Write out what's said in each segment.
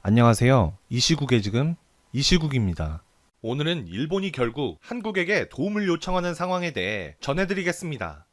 안녕하세요. 이 시국에 지금 이 시국입니다. 오늘은 일본이 결국 한국에게 도움을 요청하는 상황에 대해 전해드리겠습니다.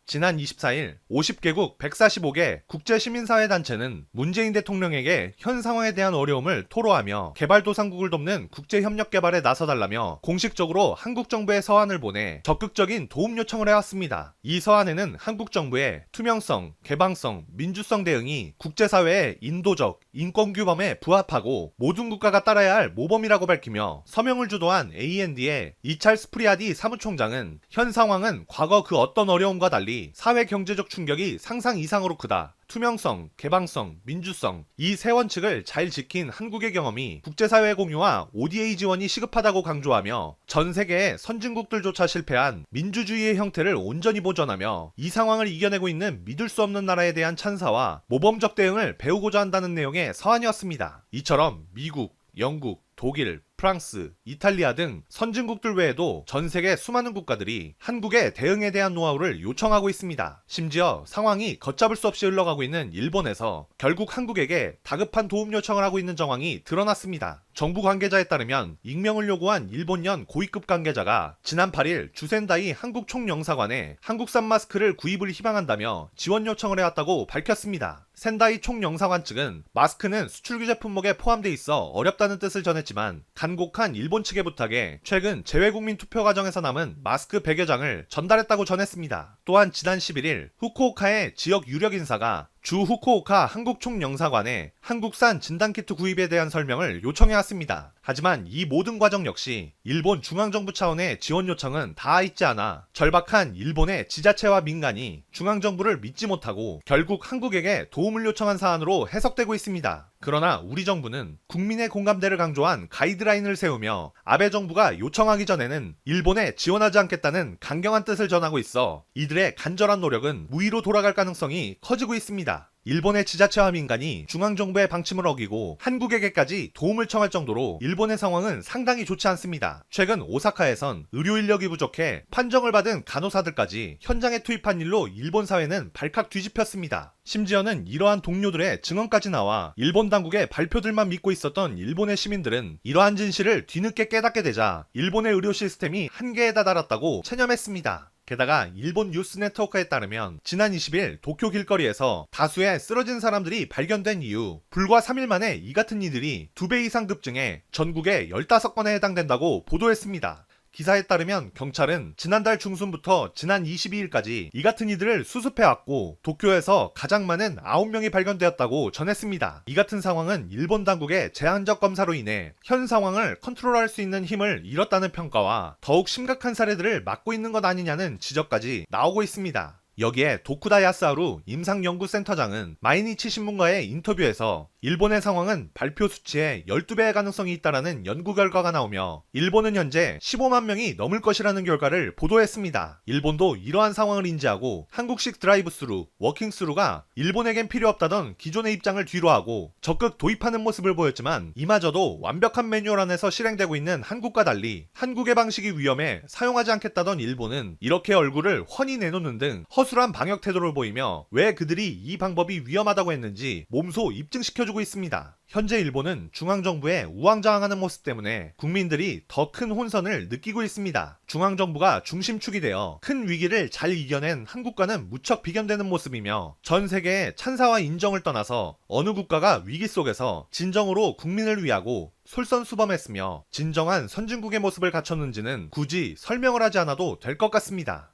지난 24일 50개국 145개 국제시민사회단체는 문재인 대통령에게 현 상황에 대한 어려움을 토로하며 개발도상국을 돕는 국제협력 개발에 나서달라며 공식적으로 한국 정부에 서한을 보내 적극적인 도움 요청을 해왔습니다. 이 서한에는 한국 정부의 투명성, 개방성, 민주성 대응이 국제사회의 인도적, 인권규범에 부합하고 모든 국가가 따라야 할 모범이라고 밝히며 서명을 주도한 AND의 이찰 스프리아디 사무총장은 현 상황은 과거 그 어떤 어려움과 달리 사회 경제적 충격이 상상 이상으로 크다. 투명성, 개방성, 민주성 이 세 원칙을 잘 지킨 한국의 경험이 국제사회 공유와 ODA 지원이 시급하다고 강조하며 전 세계의 선진국들조차 실패한 민주주의의 형태를 온전히 보존하며 이 상황을 이겨내고 있는 믿을 수 없는 나라에 대한 찬사와 모범적 대응을 배우고자 한다는 내용의 서한이었습니다. 이처럼 미국, 영국, 독일, 프랑스, 이탈리아 등 선진국들 외에도 전 세계 수많은 국가들이 한국의 대응에 대한 노하우를 요청하고 있습니다. 심지어 상황이 걷잡을 수 없이 흘러가고 있는 일본에서 결국 한국에게 다급한 도움 요청을 하고 있는 정황이 드러났습니다. 정부 관계자에 따르면 익명을 요구한 일본연 고위급 관계자가 지난 8일 주센다이 한국 총영사관에 한국산 마스크를 구입을 희망한다며 지원 요청을 해왔다고 밝혔습니다. 센다이 총영사관 측은 마스크는 수출규제 품목에 포함돼 있어 어렵다는 뜻을 전했지만 간곡한 일본 측의 부탁에 최근 재외국민 투표 과정에서 남은 마스크 100여 장을 전달했다고 전했습니다. 또한 지난 11일 후쿠오카의 지역 유력 인사가 주 후쿠오카 한국총영사관에 한국산 진단키트 구입에 대한 설명을 요청해왔습니다. 하지만 이 모든 과정 역시 일본 중앙정부 차원의 지원 요청은 닿아 있지 않아 절박한 일본의 지자체와 민간이 중앙정부를 믿지 못하고 결국 한국에게 도움을 요청한 사안으로 해석되고 있습니다. 그러나 우리 정부는 국민의 공감대를 강조한 가이드라인을 세우며 아베 정부가 요청하기 전에는 일본에 지원하지 않겠다는 강경한 뜻을 전하고 있어 이들의 간절한 노력은 무의로 돌아갈 가능성이 커지고 있습니다. 일본의 지자체와 민간이 중앙정부의 방침을 어기고 한국에게까지 도움을 청할 정도로 일본의 상황은 상당히 좋지 않습니다. 최근 오사카에선 의료 인력이 부족해 판정을 받은 간호사들까지 현장에 투입한 일로 일본 사회는 발칵 뒤집혔습니다. 심지어는 이러한 동료들의 증언까지 나와 일본 당국의 발표들만 믿고 있었던 일본의 시민들은 이러한 진실을 뒤늦게 깨닫게 되자 일본의 의료 시스템이 한계에 다다랐다고 체념했습니다. 게다가 일본 뉴스 네트워크에 따르면 지난 20일 도쿄 길거리에서 다수의 쓰러진 사람들이 발견된 이후 불과 3일 만에 이 같은 이들이 2배 이상 급증해 전국에 15건에 해당된다고 보도했습니다. 기사에 따르면 경찰은 지난달 중순부터 지난 22일까지 이 같은 이들을 수습해왔고 도쿄에서 가장 많은 9명이 발견되었다고 전했습니다. 이 같은 상황은 일본 당국의 제한적 검사로 인해 현 상황을 컨트롤할 수 있는 힘을 잃었다는 평가와 더욱 심각한 사례들을 막고 있는 것 아니냐는 지적까지 나오고 있습니다. 여기에 도쿠다 야스하루 임상연구센터장은 마이니치 신문과의 인터뷰에서 일본의 상황은 발표 수치의 12배의 가능성이 있다라는 연구 결과가 나오며 일본은 현재 15만 명이 넘을 것이라는 결과를 보도했습니다. 일본도 이러한 상황을 인지하고 한국식 드라이브스루, 워킹스루가 일본에겐 필요 없다던 기존의 입장을 뒤로하고 적극 도입하는 모습을 보였지만 이마저도 완벽한 매뉴얼 안에서 실행되고 있는 한국과 달리 한국의 방식이 위험해 사용하지 않겠다던 일본은 이렇게 얼굴을 훤히 내놓는 등 허술한 방역 태도를 보이며 왜 그들이 이 방법이 위험하다고 했는지 몸소 입증시켜주고 있습니다. 현재 일본은 중앙정부의 우왕좌왕하는 모습 때문에 국민들이 더 큰 혼선을 느끼고 있습니다. 중앙정부가 중심축이 되어 큰 위기를 잘 이겨낸 한국과는 무척 비견되는 모습이며 전 세계의 찬사와 인정을 떠나서 어느 국가가 위기 속에서 진정으로 국민을 위하고 솔선수범했으며 진정한 선진국의 모습을 갖췄는지는 굳이 설명을 하지 않아도 될 것 같습니다.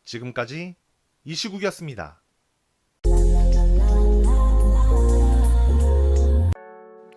지금까지 이 시국이었습니다.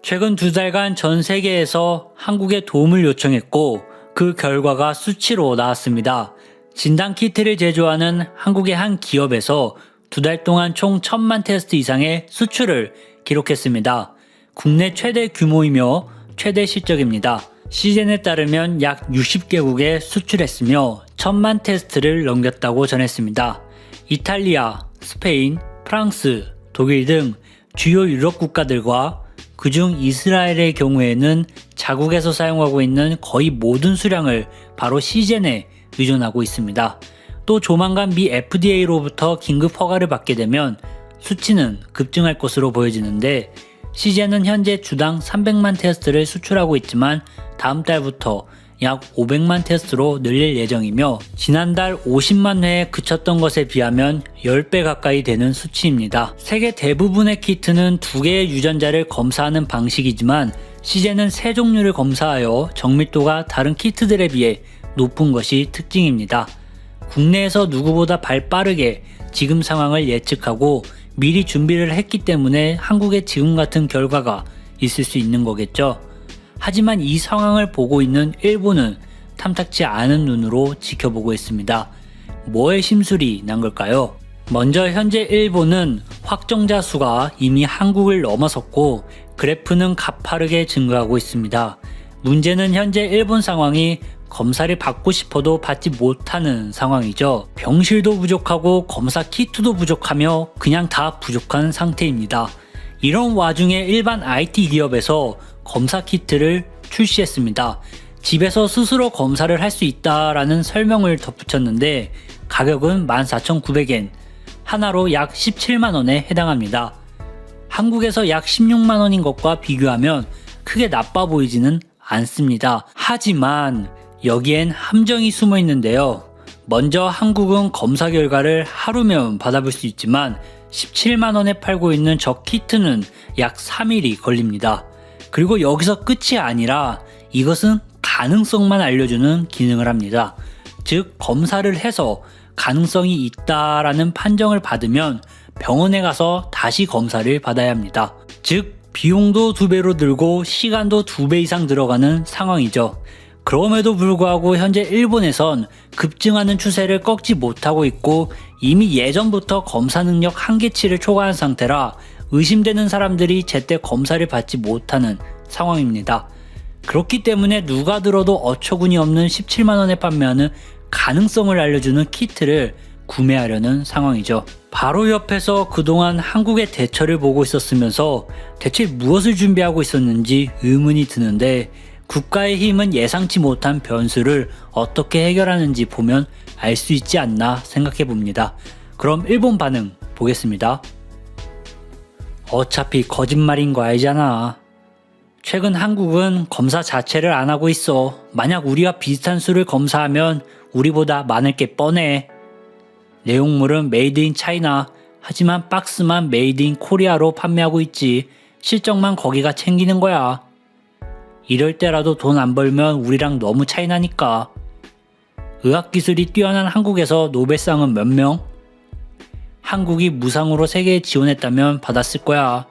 최근 2달간 전 세계에서 한국에 도움을 요청했고 그 결과가 수치로 나왔습니다. 진단키트를 제조하는 한국의 한 기업에서 2달 동안 총 1000만 테스트 이상의 수출을 기록했습니다. 국내 최대 규모이며 최대 실적입니다. 시즌에 따르면 약 60개국에 수출했으며 1000만 테스트를 넘겼다고 전했습니다. 이탈리아, 스페인, 프랑스, 독일 등 주요 유럽 국가들과 그중 이스라엘의 경우에는 자국에서 사용하고 있는 거의 모든 수량을 바로 시젠에 의존하고 있습니다. 또 조만간 미 FDA로부터 긴급 허가를 받게 되면 수치는 급증할 것으로 보여지는데 CJ는 현재 주당 300만 테스트를 수출하고 있지만 다음 달부터 약 500만 테스트로 늘릴 예정이며 지난달 50만 회에 그쳤던 것에 비하면 10배 가까이 되는 수치입니다. 세계 대부분의 키트는 2개의 유전자를 검사하는 방식이지만 CJ는 3종류를 검사하여 정밀도가 다른 키트들에 비해 높은 것이 특징입니다. 국내에서 누구보다 발빠르게 지금 상황을 예측하고 미리 준비를 했기 때문에 한국에 지금 같은 결과가 있을 수 있는 거겠죠. 하지만 이 상황을 보고 있는 일본은 탐탁지 않은 눈으로 지켜보고 있습니다. 뭐에 심술이 난 걸까요? 먼저 현재 일본은 확정자 수가 이미 한국을 넘어섰고 그래프는 가파르게 증가하고 있습니다. 문제는 현재 일본 상황이 검사를 받고 싶어도 받지 못하는 상황이죠. 병실도 부족하고 검사 키트도 부족하며 그냥 다 부족한 상태입니다. 이런 와중에 일반 IT 기업에서 검사 키트를 출시했습니다. 집에서 스스로 검사를 할 수 있다라는 설명을 덧붙였는데 가격은 14,900엔, 하나로 약 17만원에 해당합니다. 한국에서 약 16만원인 것과 비교하면 크게 나빠 보이지는 않습니다. 하지만 여기엔 함정이 숨어 있는데요. 먼저 한국은 검사 결과를 하루면 받아볼 수 있지만 17만원에 팔고 있는 저 키트는 약 3일이 걸립니다. 그리고 여기서 끝이 아니라 이것은 가능성만 알려주는 기능을 합니다. 즉 검사를 해서 가능성이 있다라는 판정을 받으면 병원에 가서 다시 검사를 받아야 합니다. 즉 비용도 2배로 들고 시간도 2배 이상 들어가는 상황이죠. 그럼에도 불구하고 현재 일본에선 급증하는 추세를 꺾지 못하고 있고 이미 예전부터 검사 능력 한계치를 초과한 상태라 의심되는 사람들이 제때 검사를 받지 못하는 상황입니다. 그렇기 때문에 누가 들어도 어처구니 없는 17만원에 판매하는 가능성을 알려주는 키트를 구매하려는 상황이죠. 바로 옆에서 그동안 한국의 대처를 보고 있었으면서 대체 무엇을 준비하고 있었는지 의문이 드는데 국가의 힘은 예상치 못한 변수를 어떻게 해결하는지 보면 알 수 있지 않나 생각해 봅니다. 그럼 일본 반응 보겠습니다. 어차피 거짓말인 거 알잖아. 최근 한국은 검사 자체를 안 하고 있어. 만약 우리와 비슷한 수를 검사하면 우리보다 많을 게 뻔해. 내용물은 메이드 인 차이나, 하지만 박스만 메이드 인 코리아로 판매하고 있지. 실적만 거기가 챙기는 거야. 이럴 때라도 돈 안 벌면 우리랑 너무 차이 나니까. 의학기술이 뛰어난 한국에서 노벨상은 몇 명? 한국이 무상으로 세계에 지원했다면 받았을 거야.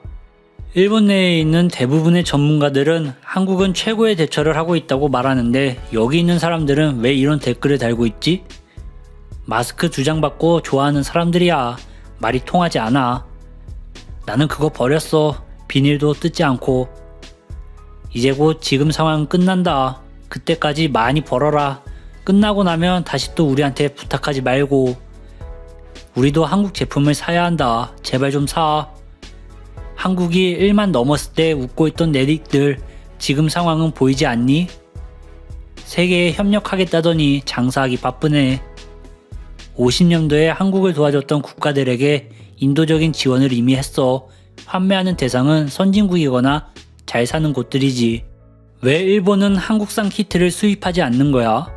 일본 내에 있는 대부분의 전문가들은 한국은 최고의 대처를 하고 있다고 말하는데 여기 있는 사람들은 왜 이런 댓글을 달고 있지? 마스크 2장 받고 좋아하는 사람들이야. 말이 통하지 않아. 나는 그거 버렸어. 비닐도 뜯지 않고. 이제 곧 지금 상황은 끝난다. 그때까지 많이 벌어라. 끝나고 나면 다시 또 우리한테 부탁하지 말고. 우리도 한국 제품을 사야 한다. 제발 좀 사. 한국이 1만 넘었을 때 웃고 있던 내릭들 지금 상황은 보이지 않니? 세계에 협력하겠다더니 장사하기 바쁘네. 50년도에 한국을 도와줬던 국가들에게 인도적인 지원을 이미 했어. 판매하는 대상은 선진국이거나 잘 사는 곳들이지. 왜 일본은 한국산 키트를 수입하지 않는 거야?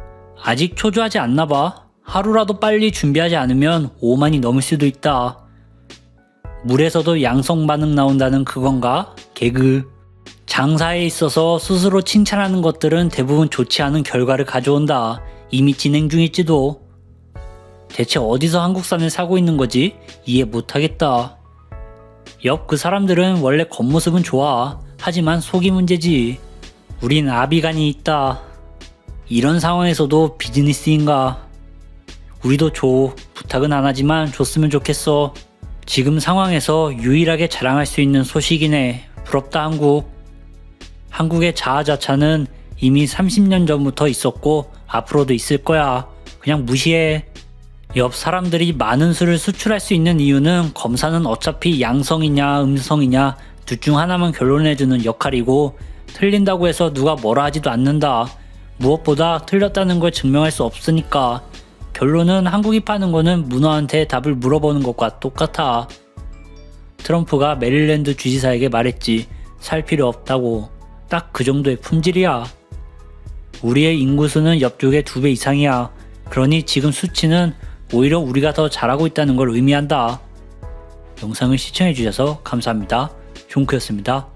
아직 초조하지 않나 봐. 하루라도 빨리 준비하지 않으면 5만이 넘을 수도 있다. 물에서도 양성 반응 나온다는 그건가? 개그. 장사에 있어서 스스로 칭찬하는 것들은 대부분 좋지 않은 결과를 가져온다. 이미 진행 중일지도. 대체 어디서 한국산을 사고 있는 거지? 이해 못하겠다. 옆 그 사람들은 원래 겉모습은 좋아. 하지만 속이 문제지. 우린 아비간이 있다. 이런 상황에서도 비즈니스인가? 우리도 줘. 부탁은 안 하지만 줬으면 좋겠어. 지금 상황에서 유일하게 자랑할 수 있는 소식이네. 부럽다 한국. 한국의 자아자찬은 이미 30년 전부터 있었고 앞으로도 있을 거야. 그냥 무시해. 옆 사람들이 많은 수를 수출할 수 있는 이유는 검사는 어차피 양성이냐 음성이냐 둘 중 하나만 결론내주는 역할이고 틀린다고 해서 누가 뭐라 하지도 않는다. 무엇보다 틀렸다는 걸 증명할 수 없으니까. 결론은 한국이 파는 거는 문어한테 답을 물어보는 것과 똑같아. 트럼프가 메릴랜드 주지사에게 말했지. 살 필요 없다고. 딱 그 정도의 품질이야. 우리의 인구수는 옆쪽의 2배 이상이야. 그러니 지금 수치는 오히려 우리가 더 잘하고 있다는 걸 의미한다. 영상을 시청해주셔서 감사합니다. 종크였습니다.